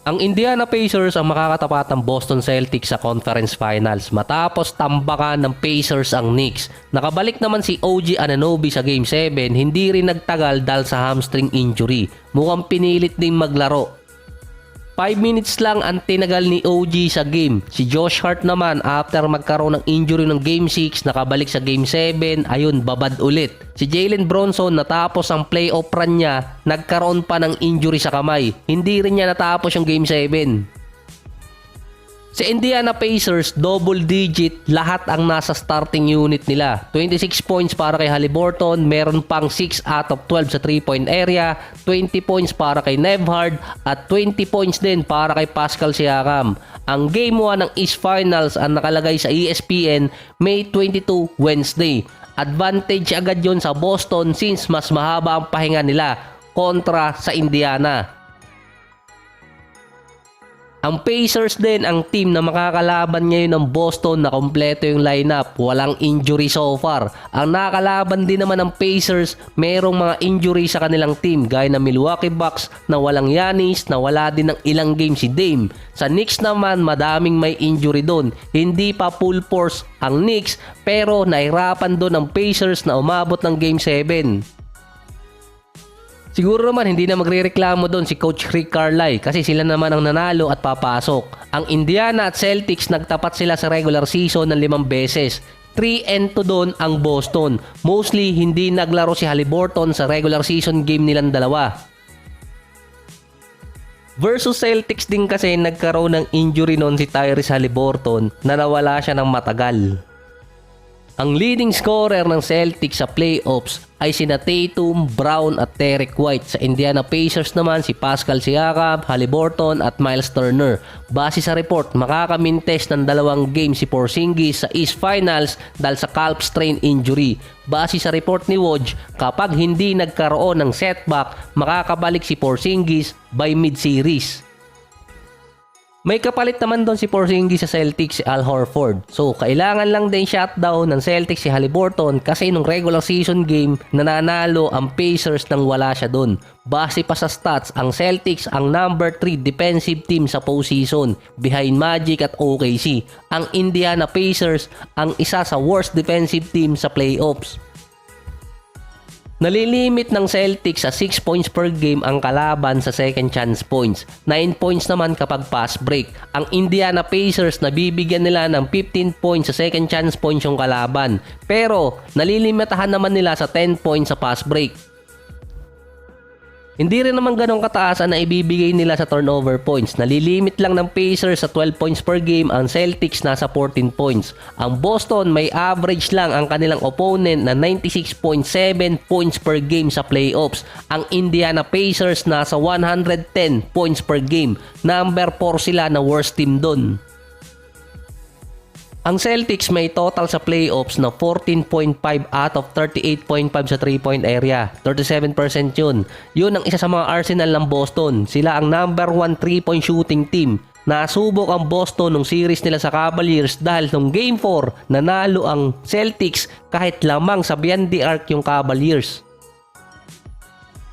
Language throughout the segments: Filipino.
Ang Indiana Pacers ang makakatapat ng Boston Celtics sa Conference Finals matapos tambakan ng Pacers ang Knicks. Nakabalik naman si OG Anunoby sa Game 7, hindi rin nagtagal dahil sa hamstring injury. Mukhang pinilit ding maglaro. 5 minutes lang ang tinagal ni OG sa game. Si Josh Hart naman after magkaroon ng injury ng Game 6, nakabalik sa Game 7, ayun babad ulit. Si Jalen Bronson natapos ang playoff run niya, nagkaroon pa ng injury sa kamay. Hindi rin niya natapos yung Game 7. Si Indiana Pacers, double digit lahat ang nasa starting unit nila. 26 points para kay Haliburton, meron pang 6 out of 12 sa 3-point area, 20 points para kay Nembhard at 20 points din para kay Pascal Siakam. Ang Game 1 ng East Finals ang nakalagay sa ESPN May 22, Wednesday. Advantage agad yon sa Boston since mas mahaba ang pahinga nila kontra sa Indiana. Ang Pacers din ang team na makakalaban ngayon ng Boston na kompleto yung lineup. Walang injury so far. Ang nakakalaban din naman ng Pacers, merong mga injury sa kanilang team gaya ng Milwaukee Bucks na walang Giannis, na wala din ng ilang game si Dame. Sa Knicks naman, madaming may injury doon. Hindi pa full force ang Knicks pero nahirapan doon ang Pacers na umabot ng Game 7. Siguro naman hindi na magrereklamo doon si Coach Rick Carlisle kasi sila naman ang nanalo at papasok. Ang Indiana at Celtics nagtapat sila sa regular season ng 5 beses. 3-2 doon ang Boston. Mostly hindi naglaro si Haliburton sa regular season game nilang dalawa. Versus Celtics din kasi nagkaroon ng injury noon si Tyrese Haliburton na nawala siya ng matagal. Ang leading scorer ng Celtics sa playoffs ay sina Tatum, Brown at Derek White. Sa Indiana Pacers naman si Pascal Siakam, Haliburton at Miles Turner. Base sa report, makakamintes ng 2 game si Porzingis sa East Finals dahil sa calf strain injury. Base sa report ni Woj, kapag hindi nagkaroon ng setback, makakabalik si Porzingis by mid-series. May kapalit naman doon si Porzingis sa Celtics, si Al Horford. So, kailangan lang din shutdown ng Celtics si Haliburton kasi nung regular season game, nananalo ang Pacers nang wala siya doon. Base pa sa stats, ang Celtics ang number 3 defensive team sa postseason behind Magic at OKC. Ang Indiana Pacers ang isa sa worst defensive team sa playoffs. Nalilimit ng Celtics sa 6 points per game ang kalaban sa second chance points. 9 points naman kapag fast break. Ang Indiana Pacers nabibigyan nila ng 15 points sa second chance points yung kalaban. Pero nalilimitahan naman nila sa 10 points sa fast break. Hindi rin naman ganong kataas ang naibibigay nila sa turnover points. Nalilimit lang ng Pacers sa 12 points per game, ang Celtics nasa 14 points. Ang Boston may average lang ang kanilang opponent na 96.7 points per game sa playoffs. Ang Indiana Pacers nasa 110 points per game. Number 4 sila na worst team doon. Ang Celtics may total sa playoffs na 14.5 out of 38.5 sa 3-point area. 37% yun. Yun ang isa sa mga arsenal ng Boston. Sila ang number 1 3-point shooting team. Nasubok ang Boston nung series nila sa Cavaliers dahil nung Game 4 nanalo ang Celtics kahit lamang sa beyond the arc yung Cavaliers.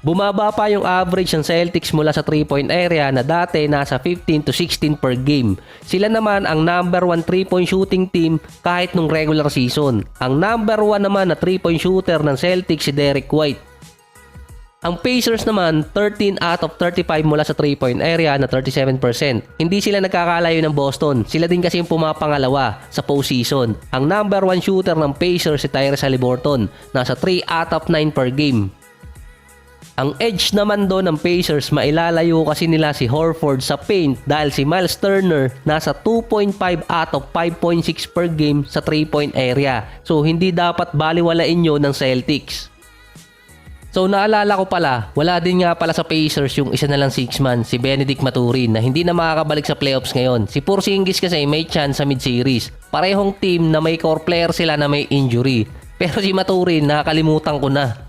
Bumaba pa yung average ng Celtics mula sa 3-point area na dati nasa 15 to 16 per game. Sila naman ang number 1 3-point shooting team kahit nung regular season. Ang number 1 naman na 3-point shooter ng Celtics si Derek White. Ang Pacers naman 13 out of 35 mula sa 3-point area na 37%. Hindi sila nagkakalayo ng Boston. Sila din kasi yung pumapangalawa sa postseason. Ang number 1 shooter ng Pacers si Tyrese Haliburton. Nasa 3 out of 9 per game. Ang edge naman doon ng Pacers, mailalayo kasi nila si Horford sa paint dahil si Miles Turner nasa 2.5 out of 5.6 per game sa 3-point area. So hindi dapat baliwalain yun ng Celtics. So naalala ko pala, wala din nga pala sa Pacers yung isa na lang 6-man, si Benedict Mathurin na hindi na makakabalik sa playoffs ngayon. Si Porzingis kasi may chance sa mid-series. Parehong team na may core player sila na may injury. Pero si Mathurin nakakalimutan ko na.